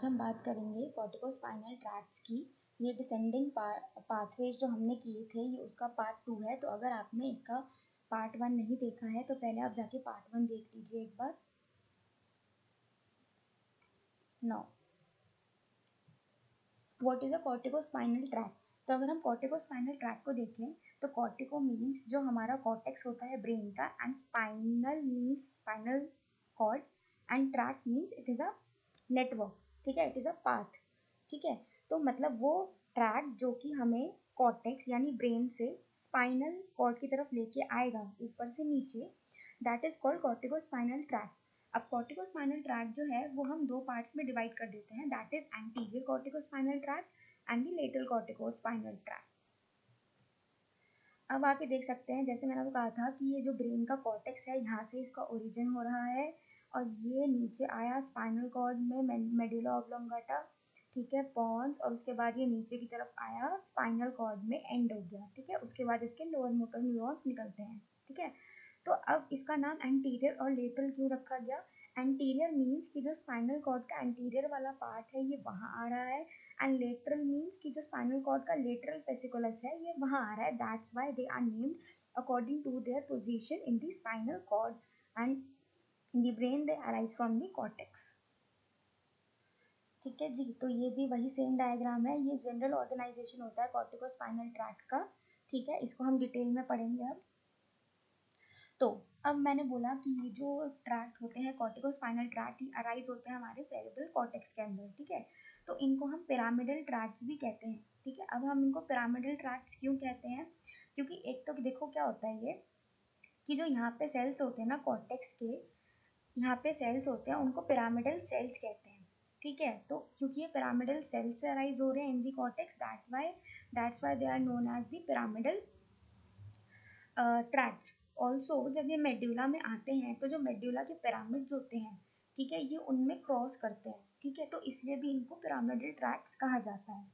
हम बात करेंगे कॉर्टिकोस्पाइनल ट्रैक्ट्स की। ये डिसेंडिंग पाथवेज जो हमने किए थे ये उसका पार्ट 2 है। तो अगर आपने इसका पार्ट 1 नहीं देखा है तो पहले आप जाके पार्ट 1 देख लीजिए एक बार। Now what is a corticospinal tract. तो अगर हम कॉर्टिकोस्पाइनल ट्रैक्ट को देखें तो कॉर्टिको मीन्स जो हमारा कॉर्टेक्स होता है ब्रेन का, and spinal means spinal cord, and tract means it is a network. ठीक है, इट इज़ अ पाथ। ठीक है, तो मतलब वो ट्रैक जो कि हमें कॉर्टेक्स यानी ब्रेन से स्पाइनल कॉर्ड की तरफ लेके आएगा ऊपर से नीचे, that is called corticospinal tract. अब कॉर्टिकोस्पाइनल ट्रैक्ट जो है वो हम दो पार्ट्स में डिवाइड कर देते हैं, that is anterior corticospinal tract and the lateral corticospinal tract. अब आप ये देख सकते हैं, जैसे मैंने आपको कहा था कि ये जो ब्रेन का कॉर्टेक्स है यहाँ से इसका ओरिजिन हो रहा है और ये नीचे आया स्पाइनल कॉर्ड में मेडुला ऑब्लोंगाटा, ठीक है, पॉन्स, और उसके बाद ये नीचे की तरफ आया स्पाइनल कॉर्ड में एंड हो गया। ठीक है, उसके बाद इसके लोअर मोटर न्यूरॉन्स निकलते हैं। ठीक है, तो अब इसका नाम एंटीरियर और लेटरल क्यों रखा गया। एंटीरियर मीन्स कि जो स्पाइनल कॉर्ड का एंटीरियर वाला पार्ट है ये वहाँ आ रहा है, एंड लेटरल मीन्स कि जो स्पाइनल कॉर्ड का लेटरल फेसिकुलस है ये वहाँ आ रहा है। That's why they are named according to their position in the spinal cord, and in the brain they arise from the cortex. ठीक है जी, तो ये भी वही सेम डायग्राम है। ये जनरल ऑर्गेनाइजेशन होता है कॉर्टिकोस्पाइनल ट्रैक्ट का। ठीक है, इसको हम डिटेल में पढ़ेंगे अब। तो अब मैंने बोला कि ये जो ट्रैक्ट होते हैं कॉर्टिकोस्पाइनल ट्रैक्ट, ये अराइज होते हैं हमारे सेरेब्रल कॉर्टेक्स के अंदर। ठीक है, तो इनको हम पिरामिडल ट्रैक्ट्स भी कहते हैं। ठीक है, अब हम इनको पिरामिडल ट्रैक्ट्स क्यों कहते हैं, क्योंकि एक तो देखो क्या होता है ये कि जो यहाँ पे सेल्स होते हैं ना कॉर्टेक्स के, यहाँ पे सेल्स होते हैं उनको पिरामिडल सेल्स कहते हैं। ठीक है, तो क्योंकि ये पिरामिडल सेल्स से अराइज हो रहे हैं in the cortex, that's why they are known as the pyramidal tracts. Also जब ये मेड्यूला में आते हैं तो जो मेड्यूला के पिरामिड्स होते हैं, ठीक है, ये उनमें क्रॉस करते हैं। ठीक है, तो इसलिए भी इनको पिरामिडल ट्रैक्ट्स कहा जाता है।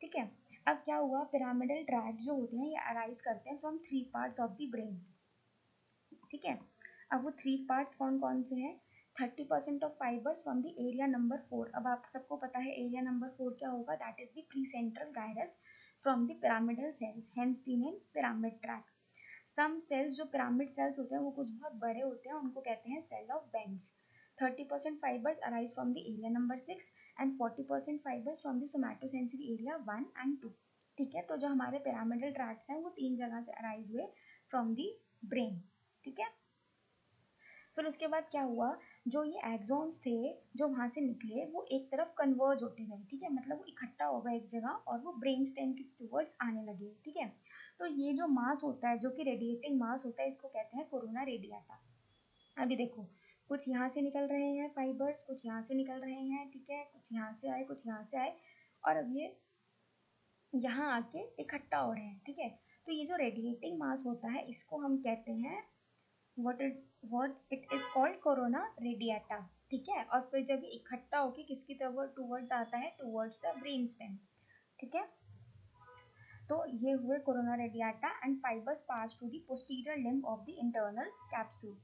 ठीक है, अब क्या हुआ, पिरामिडल ट्रैक्ट जो होते हैं ये अराइज करते हैं from 3 parts of the brain. ठीक है, अब वो 3 पार्ट्स कौन कौन से हैं। 30% of fibres from the area number 4। अब आप सबको पता है एरिया नंबर 4 क्या होगा, that is the precentral gyrus from the pyramidal cells, hence the name pyramid tract. Some cells जो पिरामिड सेल्स होते हैं वो कुछ बहुत बड़े होते हैं, उनको कहते हैं cell of Betz. 30% fibres arise from the area number 6 and 40% fibres from the somatosensory area 1 and 2। ठीक है, तो जो हमारे पिरामिडल ट्रैक्ट्स हैं वो 3 जगह से अराइज हुए फ्रॉम द ब्रेन। ठीक है, फिर उसके बाद क्या हुआ, जो ये एक्सॉन्स थे जो वहाँ से निकले वो एक तरफ कन्वर्ज होते गए। ठीक है, मतलब वो इकट्ठा हो गए एक जगह और वो ब्रेन स्टेम के टूवर्ड्स आने लगे। ठीक है, तो ये जो मास होता है जो कि रेडिएटिंग मास होता है इसको कहते हैं कोरोना रेडियाटा। अभी देखो, कुछ यहाँ से निकल रहे हैं फाइबर्स, कुछ यहाँ से निकल रहे हैं, ठीक है, कुछ यहाँ से आए कुछ यहाँ से आए, और अब ये यहाँ आके इकट्ठा हो रहे हैं। ठीक है, तो ये जो रेडिएटिंग मास होता है इसको हम कहते हैं what it is called corona radiata. ठीक है, और फिर जब ये इकट्ठा होके किसकी तरफ टूवर्ड्स आता है, टूवर्ड्स द ब्रेन स्टेम। ठीक है, तो ये हुए corona radiata and fibres pass to the posterior limb of the internal capsule.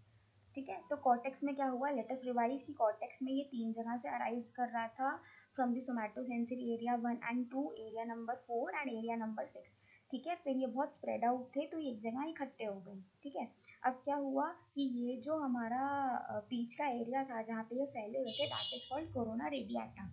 ठीक है, तो कॉर्टेक्स में क्या हुआ, लेटेस्ट रिवाइज की कॉर्टेक्स में ये 3 जगह से अराइज कर रहा था, from the somatosensory area 1 and 2, area number 4 and area number 6। ठीक है, फिर ये बहुत स्प्रेड आउट थे तो ये एक जगह इकट्ठे हो गए। ठीक है, अब क्या हुआ कि ये जो हमारा बीच का एरिया था जहाँ पे ये फैले हुए थे, that is called corona radiata.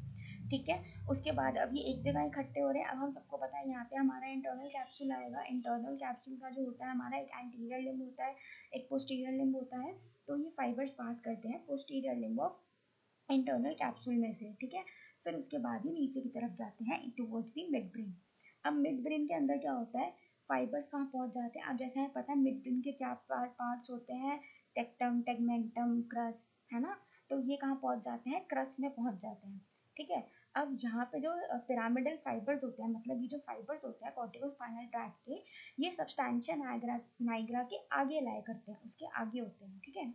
ठीक है, उसके बाद अब ये एक जगह इकट्ठे हो रहे हैं। अब हम सबको पता है यहाँ पे हमारा इंटरनल कैप्सूल आएगा। इंटरनल कैप्सूल का जो होता है हमारा, एक एंटीरियर लिम्ब होता है, एक पोस्टीरियर लिम्ब होता है, तो ये फाइबर्स पास करते हैं posterior limb of internal capsule में से। ठीक है, फिर उसके बाद ही नीचे की तरफ जाते हैं टुवर्ड्स द मिड ब्रेन। अब मिड ब्रेन के अंदर क्या होता है, फाइबर्स कहाँ पहुँच जाते हैं। अब जैसे हमें पता है मिड ब्रेन के 4 पार्ट्स होते हैं, टेक्टम, टेगमेंटम, क्रस, है ना, तो ये कहाँ पहुँच जाते हैं, क्रस में पहुँच जाते हैं। ठीक है, अब यहाँ पे जो पिरामिडल फाइबर्स होते हैं, मतलब ये जो फाइबर्स होते हैं कॉर्टिकोस्पाइनल ट्रैक्ट के, ये सब्सटैंशिया नाइग्रा के आगे लाया करते हैं, उसके आगे होते हैं। ठीक है,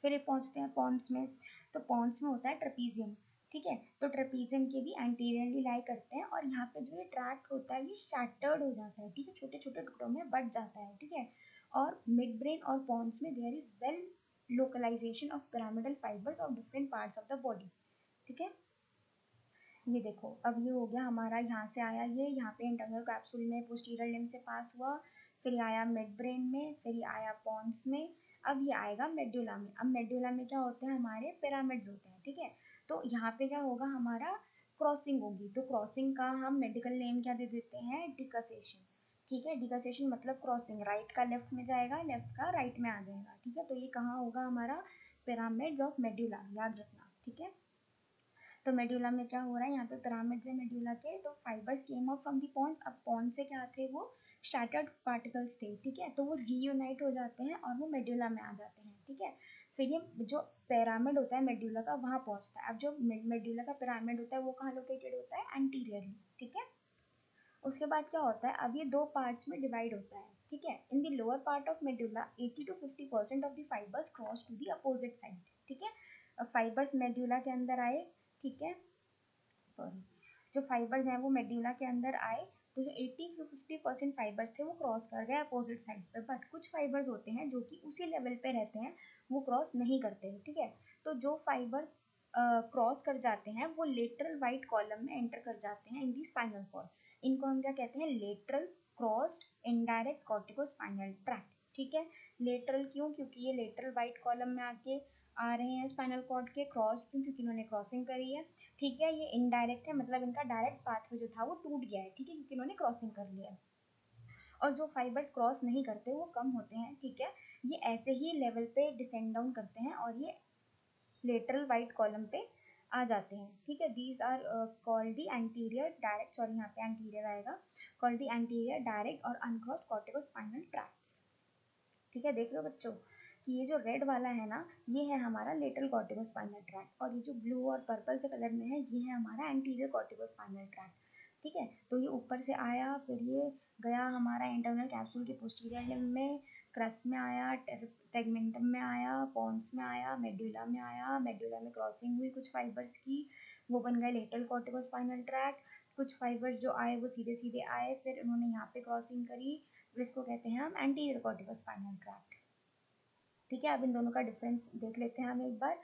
फिर ये पहुँचते हैं पॉन्स में, तो पॉन्स में होता है ट्रेपीजियम। ठीक है, तो ट्रेपीजियम के भी एंटीरियरली लाई करते हैं, और यहाँ पे जो ये ट्रैक्ट होता है ये शैटर्ड हो जाता है। ठीक है, छोटे छोटे टुकड़ों में बट जाता है। ठीक है, और मिड ब्रेन और पॉन्स में there is well localisation of pyramidal fibres of different parts of the body. ठीक है, ये देखो, अब ये हो गया हमारा, यहाँ से आया ये, यहाँ पे इंटरनल कैप्सूल में पोस्टीरियर लिम्ब से पास हुआ, फिर ये आया मिड ब्रेन में, फिर ये आया पॉन्स में, अब ये आएगा मेडुला में। अब मेडुला में क्या होते हैं, हमारे पिरामिड्स होते हैं, ठीक है। तो यहाँ पे क्या होगा, हमारा क्रॉसिंग होगी। तो क्रॉसिंग का हम मेडिकल नेम क्या दे देते हैं, डिकसेशन, ठीक है। डिकसेशन मतलब क्रॉसिंग, राइट का लेफ्ट में जाएगा, लेफ्ट का राइट में आ जाएगा, ठीक है। तो ये कहाँ होगा, हमारा पिरामिड्स ऑफ मेडुला, याद रखना, ठीक है। तो मेडुला में क्या हो रहा है, यहाँ पे पिरामिड्स है मेडुला के, तो fibres came out from the pons. अब पॉन्स से क्या थे, वो शैटर्ड पार्टिकल्स थे, ठीक है। तो वो रीयूनाइट हो जाते हैं और वो मेडुला में आ जाते हैं, ठीक है। फिर ये जो पिरामिड होता है मेडुला का, वहाँ पहुँचता है। अब जो मेडुला का पिरामिड होता है वो कहाँ लोकेटेड होता है, एंटीरियरली, ठीक है। उसके बाद क्या होता है, अब ये दो पार्ट्स में डिवाइड होता है, ठीक है। In the lower part of medulla 80 to 50% of the fibres cross to the opposite side, ठीक है। फाइबर्स मेडुला के अंदर आए, ठीक है, सॉरी, जो फाइबर्स हैं वो मेडुला के अंदर आए, तो जो 80 to 50% फाइबर्स थे वो क्रॉस कर गए अपोजिट साइड पे। बट कुछ फाइबर्स होते हैं जो कि उसी लेवल पे रहते हैं, वो क्रॉस नहीं करते, ठीक है। तो जो फाइबर्स क्रॉस कर जाते हैं वो लेटरल वाइट कॉलम में एंटर कर जाते हैं इन दी स्पाइनल कॉर्ड। इनको हम क्या कहते हैं, lateral crossed indirect corticospinal tract, ठीक है। लेटरल क्यों, क्योंकि ये लेटरल वाइट कॉलम में आके आ रहे हैं स्पाइनल कॉर्ड के, क्रॉस क्यों, क्योंकि इन्होंने क्रॉसिंग करी है, ठीक है। ये इनडायरेक्ट है, मतलब इनका डायरेक्ट पाथवे जो था वो टूट गया है, ठीक है, क्योंकि इन्होंने क्रॉसिंग कर लिया है। और जो फाइबर्स क्रॉस नहीं करते वो कम होते हैं, ठीक है। ये ऐसे ही लेवल पे डिसेंड डाउन करते हैं और ये लेटरल वाइट कॉलम पे आ जाते हैं, ठीक है। These are called the anterior direct, sorry यहाँ पे एंटीरियर आएगा, कॉल्ड दी एंटीरियर डायरेक्ट और अनक्रॉस्ड कॉर्टिकोस्पाइनल ट्रैक्ट्स, ठीक है। देख लो बच्चों कि ये जो रेड वाला है ना, ये है हमारा लेटरल कॉर्टिकोस्पाइनल ट्रैक्ट, और ये जो ब्लू और पर्पल से कलर में है, ये है हमारा एंटीरियर कॉर्टिकोस्पाइनल ट्रैक्ट, ठीक है। तो ये ऊपर से आया, फिर ये गया हमारा इंटरनल कैप्सूल के पोस्टीरियर लिम्ब में, क्रस में आया, टेगमेंटम में आया, पॉन्स में आया, मेडुला में आया, मेडुला में क्रॉसिंग हुई कुछ फाइबर्स की, वो बन गए लेटरल कॉर्टिकोस्पाइनल ट्रैक्ट। कुछ फाइबर्स जो आए वो सीधे सीधे आए, फिर उन्होंने यहाँ पे क्रॉसिंग करी, जिसको कहते हैं हम एंटीरियर कॉर्टिकोस्पाइनल ट्रैक्ट, ठीक है। अब इन दोनों का डिफरेंस देख लेते हैं हम एक बार।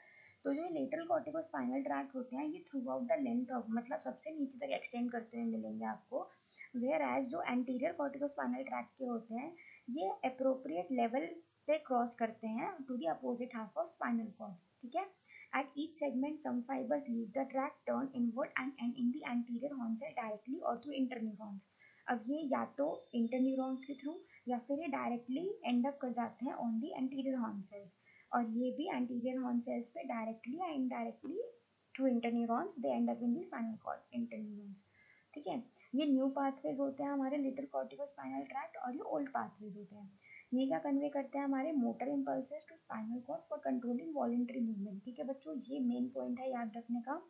तो जो लेटरल कॉर्टिकोस्पाइनल ट्रैक्ट होते हैं, ये through out the length of, मतलब सबसे नीचे तक एक्सटेंड करते हुए मिलेंगे आपको, वेयर एज जो एंटीरियर कॉर्टिकोस्पाइनल ट्रैक्ट के होते हैं, ये अप्रोप्रिएट लेवल पे क्रॉस करते हैं to the opposite half of spinal cord, ठीक है। At each segment, some fibers leave the tract, turn inward and end in the anterior horn cell directly or through interneurons. अब ये या तो interneurons के थ्रू या फिर ये डायरेक्टली एंड अप कर जाते हैं on the anterior horn cells, और ये भी एंटीरियर हॉर्न सेल्स पे डायरेक्टली या indirectly through interneurons they end up in the spinal cord interneurons, ठीक है। ये न्यू पाथवेज होते हैं हमारे लिटिल कॉर्टिकोस्पाइनल ट्रैक्ट, और ये ओल्ड पाथवेज होते हैं। ये क्या कन्वे करते हैं, हमारे motor impulses to spinal cord for controlling voluntary movement, ठीक है बच्चों। ये मेन पॉइंट है याद रखने का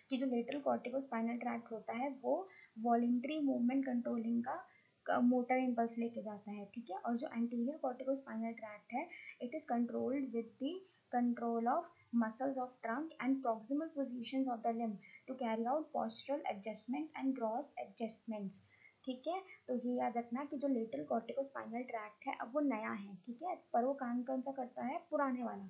कि जो लेटरल कॉर्टिकोस्पाइनल ट्रैक्ट होता है वो वॉलंटरी मूवमेंट कंट्रोलिंग का मोटर इम्पल्स लेके जाता है, ठीक है। और जो एंटीरियर कॉर्टिकोस्पाइनल ट्रैक्ट है, it is controlled with the control of muscles of trunk and proximal positions of the limb to carry out postural adjustments and gross adjustments, ठीक है। तो ये याद रखना कि जो लेटरल कॉर्टिकोस्पाइनल ट्रैक्ट है, अब वो नया है, ठीक है, पर वो काम कौन सा करता है, पुराने वाला,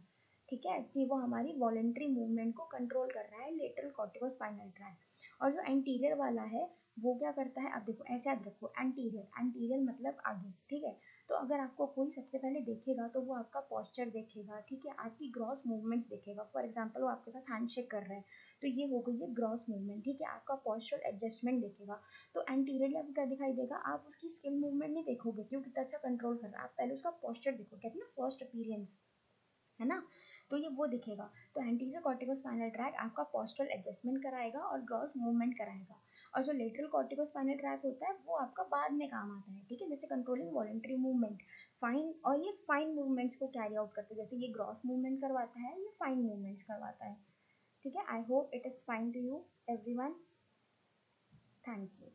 ठीक है। कि वो हमारी वॉलेंट्री मूवमेंट को कंट्रोल कर रहा है लेटरल कॉर्टिकोस्पाइनल ट्रैक्ट। और जो एंटीरियर वाला है वो क्या करता है, अब देखो ऐसे याद रखो, एंटीरियर, एंटीरियर मतलब आगे, ठीक है। तो अगर आपको कोई सबसे पहले देखेगा तो वो आपका पोस्चर देखेगा, ठीक है, आपकी ग्रॉस मूवमेंट्स देखेगा। फॉर एग्जांपल वो आपके साथ हैंडशेक कर रहा है, तो ये हो गई है ग्रॉस मूवमेंट, ठीक है। आपका पोस्चरल एडजस्टमेंट देखेगा। तो एंटीरियर आपको क्या दिखाई देगा, आप उसकी स्किन मूवमेंट नहीं देखोगे क्यों, कितना अच्छा कंट्रोल कर रहा है, आप पहले उसका पोस्चर देखो, कहते हैं ना फर्स्ट अपीयरेंस, है ना। तो ये वो दिखेगा। तो एंटीरियर कॉर्टिकोस्पाइनल ट्रैक्ट आपका पोस्चरल एडजस्टमेंट कराएगा और ग्रॉस मूवमेंट कराएगा। और जो लेटरल कॉर्टिकोस्पाइनल ट्रैक्ट होता है वो आपका बाद में काम आता है, ठीक है, जैसे कंट्रोलिंग वॉलंटरी मूवमेंट, फाइन, और ये फाइन मूवमेंट्स को कैरी आउट करते हैं, जैसे ये ग्रॉस मूवमेंट करवाता है, ये फाइन मूवमेंट्स करवाता है, ठीक है। I hope it is fine to you everyone, thank you.